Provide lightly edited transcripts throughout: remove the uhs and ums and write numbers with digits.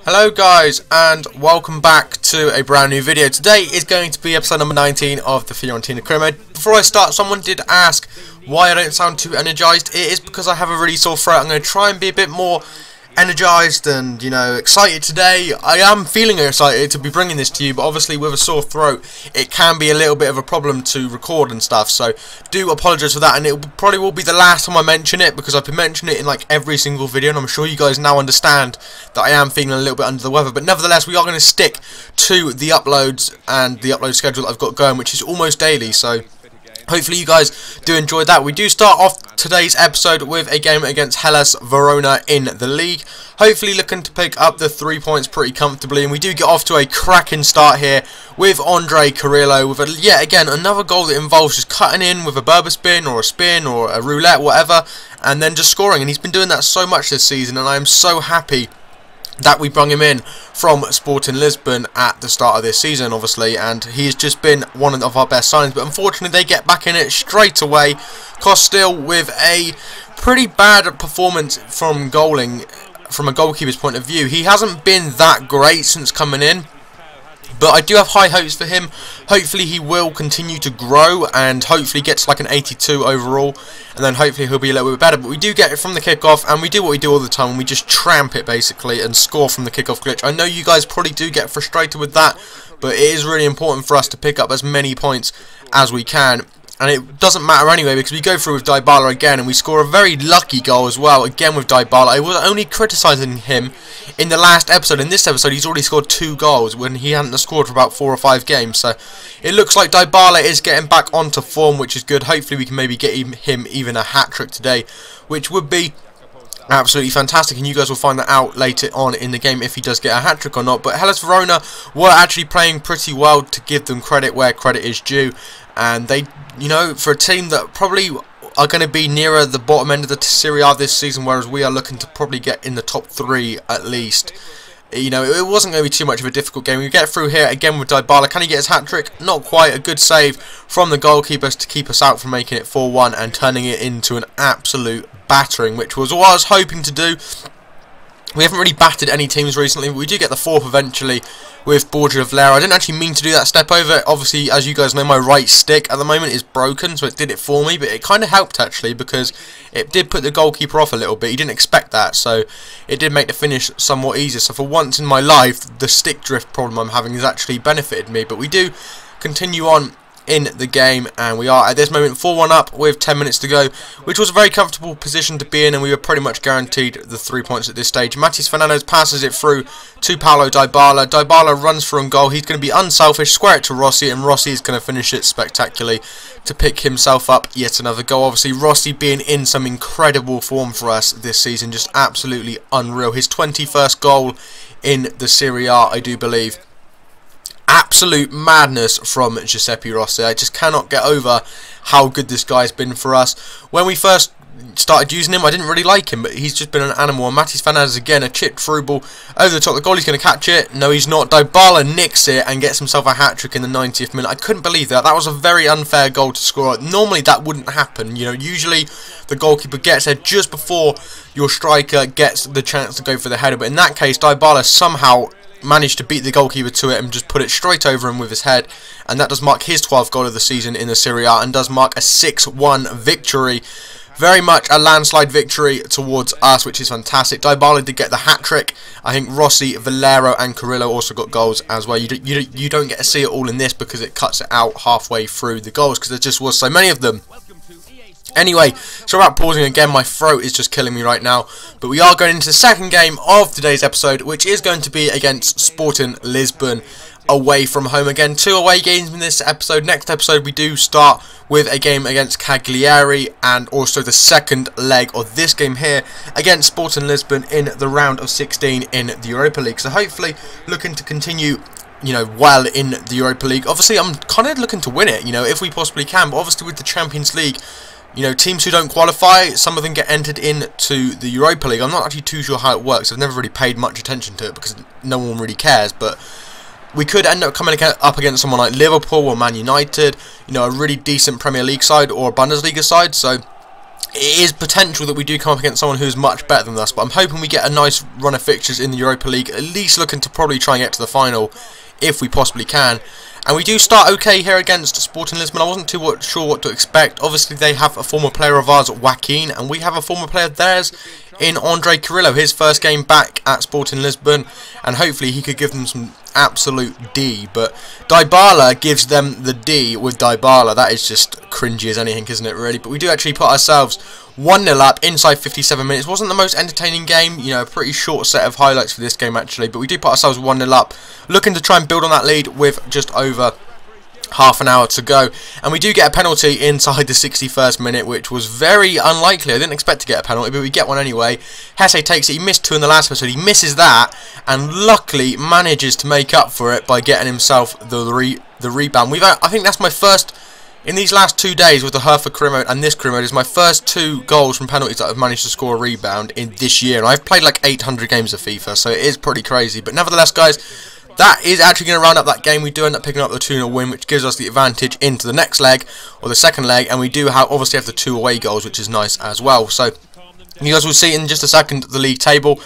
Hello guys, and welcome back to a brand new video. Today is going to be episode number 19 of the Fiorentina Career Mode. Before I start, someone did ask why I don't sound too energized. It is because I have a really sore throat. I'm going to try and be a bit more energized and, excited today. I am feeling excited to be bringing this to you, but obviously with a sore throat it can be a little bit of a problem to record and stuff, so do apologise for that, and it probably will be the last time I mention it because I've been mentioning it in like every single video, and I'm sure you guys now understand that I am feeling a little bit under the weather. But nevertheless, we are going to stick to the uploads and the upload schedule that I've got going, which is almost daily, so hopefully you guys do enjoy that. We do start off today's episode with a game against Hellas Verona in the league. Hopefully looking to pick up the 3 points pretty comfortably, and we do get off to a cracking start here with Andre Carrillo with yet again another goal that involves just cutting in with a Berber spin or a roulette, whatever, and then just scoring. And he's been doing that so much this season, and I am so happy that we brought him in from Sporting Lisbon at the start of this season, obviously, and he's just been one of our best signs. But unfortunately they get back in it straight away. Costil with a pretty bad performance from a goalkeeper's point of view. He hasn't been that great since coming in, but I do have high hopes for him. Hopefully he will continue to grow and hopefully gets like an 82 overall, and then hopefully he'll be a little bit better. But we do get it from the kickoff, and we do what we do all the time, and we just tramp it basically and score from the kickoff glitch. I know you guys probably do get frustrated with that, but it is really important for us to pick up as many points as we can. And it doesn't matter anyway, because we go through with Dybala again and we score a very lucky goal as well, again with Dybala. I was only criticising him in the last episode. In this episode he's already scored 2 goals when he hadn't scored for about 4 or 5 games. So it looks like Dybala is getting back onto form, which is good. Hopefully we can maybe get him even a hat-trick today, which would be absolutely fantastic, and you guys will find that out later on in the game if he does get a hat-trick or not. But Hellas Verona were actually playing pretty well, to give them credit where credit is due, and they, for a team that probably are going to be nearer the bottom end of the Serie A this season, whereas we are looking to probably get in the top 3 at least. It wasn't going to be too much of a difficult game. We get through here again with Dybala. Can he get his hat-trick? Not quite. A good save from the goalkeepers to keep us out from making it 4-1 and turning it into an absolute battering, which was what I was hoping to do. We haven't really battered any teams recently, but we do get the 4th eventually with Borgia Valero. I didn't actually mean to do that step over. Obviously, as you guys know, my right stick at the moment is broken, so it did it for me, but it kind of helped actually, because it did put the goalkeeper off a little bit. He didn't expect that, so it did make the finish somewhat easier. So for once in my life, the stick drift problem I'm having has actually benefited me. But we do continue on in the game, and we are at this moment 4-1 up with 10 minutes to go, which was a very comfortable position to be in, and we were pretty much guaranteed the 3 points at this stage. Matis Fernandez passes it through to Paulo Dybala. Dybala runs for own goal. He's going to be unselfish, square it to Rossi, and Rossi is going to finish it spectacularly to pick himself up yet another goal. Obviously Rossi being in some incredible form for us this season, just absolutely unreal. His 21st goal in the Serie A, I do believe. Absolute madness from Giuseppe Rossi. I just cannot get over how good this guy's been for us. When we first started using him, I didn't really like him, but he's just been an animal. And Matis Fernandez again, a chipped through ball over the top. The goalie's going to catch it. No, he's not. Dybala nicks it and gets himself a hat-trick in the 90th minute. I couldn't believe that. That was a very unfair goal to score. Normally that wouldn't happen. Usually the goalkeeper gets there just before your striker gets the chance to go for the header. But in that case, Dybala somehow managed to beat the goalkeeper to it and just put it straight over him with his head, and that does mark his 12th goal of the season in the Serie A, and does mark a 6-1 victory. Very much a landslide victory towards us, which is fantastic. Dybala did get the hat-trick. I think Rossi, Valero and Carrillo also got goals as well. You don't get to see it all in this because it cuts it out halfway through the goals, because there just was so many of them. Anyway, so about pausing again, my throat is just killing me right now, but we are going into the second game of today's episode, which is going to be against Sporting Lisbon away from home. Again, 2 away games in this episode. Next episode we do start with a game against Cagliari, and also the second leg of this game here against Sporting Lisbon in the round of 16 in the Europa League. So hopefully looking to continue well in the Europa League. Obviously I'm kind of looking to win it, if we possibly can, but obviously with the Champions League, teams who don't qualify, some of them get entered into the Europa League. I'm not actually too sure how it works. I've never really paid much attention to it because no one really cares, but we could end up coming up against someone like Liverpool or Man United, a really decent Premier League side or a Bundesliga side, so it is potential that we do come up against someone who's much better than us, but I'm hoping we get a nice run of fixtures in the Europa League, at least looking to probably try and get to the final if we possibly can. And we do start okay here against Sporting Lisbon. I wasn't too sure what to expect. Obviously they have a former player of ours, Joaquin, and we have a former player of theirs in Andre Carrillo, his first game back at Sporting Lisbon, and hopefully he could give them some absolute D. But Dybala gives them the D with Dybala. That is just cringy as anything, isn't it, really? But we do actually put ourselves 1-0 up inside 57 minutes. Wasn't the most entertaining game, you know, a pretty short set of highlights for this game actually, but we do put ourselves 1-0 up, looking to try and build on that lead with just over half an hour to go, and we do get a penalty inside the 61st minute, which was very unlikely. I didn't expect to get a penalty, but we get one anyway. Hesse takes it. He missed 2 in the last episode. He misses that, and luckily manages to make up for it by getting himself the rebound. I think that's my first, in these last 2 days with the Hertha Career Mode and this Career Mode, is my first 2 goals from penalties that I've managed to score a rebound in this year. And I've played like 800 games of FIFA, so it is pretty crazy. But nevertheless, guys, that is actually going to round up that game. We do end up picking up the 2-0 win, which gives us the advantage into the next leg, or the second leg, and we do obviously have the 2 away goals, which is nice as well. So you guys will see in just a second the league table.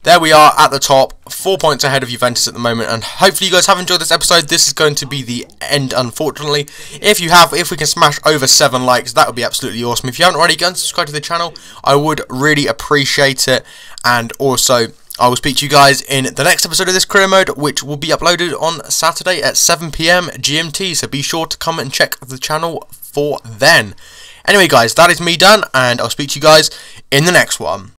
There we are at the top, 4 points ahead of Juventus at the moment, and hopefully you guys have enjoyed this episode. This is going to be the end, unfortunately. If you have, if we can smash over 7 likes, that would be absolutely awesome. If you haven't already, go and subscribe to the channel. I would really appreciate it, and also I will speak to you guys in the next episode of this Career Mode, which will be uploaded on Saturday at 7 PM GMT, so be sure to come and check the channel for then. Anyway guys, that is me done, and I'll speak to you guys in the next one.